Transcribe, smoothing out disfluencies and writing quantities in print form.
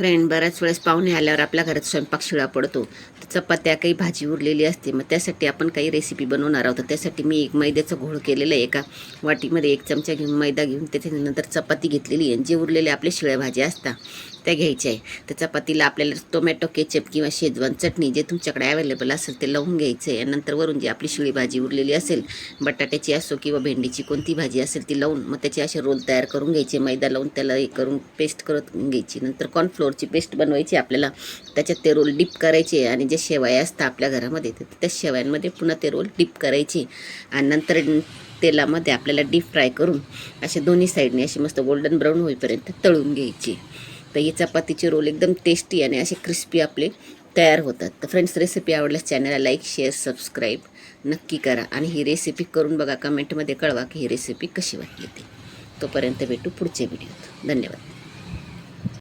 Friend, बऱ्याच वेळेस पाहुणे आल्यावर आपल्या घरात स्वयंपाक शिळा पडतो. तर चपात्या काही भाजी उरलेली असते, मग त्यासाठी आपण काही रेसिपी बनवणार आहोत. त्यासाठी मी एक मैद्याचं घोळ केलेलं आहे. एका वाटीमध्ये 1 चमचा घेऊन मैदा घेऊन त्याच्यानंतर चपाती घेतलेली आहे. जे उरलेले आपले शिळ्या भाज्या असतात त्या घ्यायच्या आहे. त्या चपातीला आपल्याला टोमॅटो केचप किंवा शेजवान चटणी जे तुमच्याकडे अवेलेबल असेल ते लावून घ्यायचं आहे. नंतर वरून जी आपली शिळी भाजी उरलेली असेल, बटाट्याची असो किंवा भेंडीची कोणती भाजी असेल ती लावून मग त्याचे असे रोल तयार करून घ्यायचे. मैदा लावून त्याला हे करून पेस्ट करत घ्यायची. नंतर कॉर्नफ्लोअरची पेस्ट बनवायची आपल्याला. त्याच्यात ते रोल डिप करायचे आणि जे शेवया असतात आपल्या घरामध्ये त्या शेवयांमध्ये पुन्हा ते रोल डिप करायचे. आणि नंतर तेलामध्ये आपल्याला डीप फ्राय करून असे दोन्ही साईडने असे मस्त गोल्डन ब्राऊन होईपर्यंत तळून घ्यायची. तर ही चपातीचे रोल एकदम टेस्टी आणि असे क्रिस्पी आपले तयार होतात. तर फ्रेंड्स, रेसिपी आवडल्यास चॅनलला लाईक, शेअर, सबस्क्राईब नक्की करा. आणि ही रेसिपी करून बघा. कमेंटमध्ये कळवा की ही रेसिपी कशी वाटली ती. तोपर्यंत भेटू पुढच्या व्हिडिओत. धन्यवाद.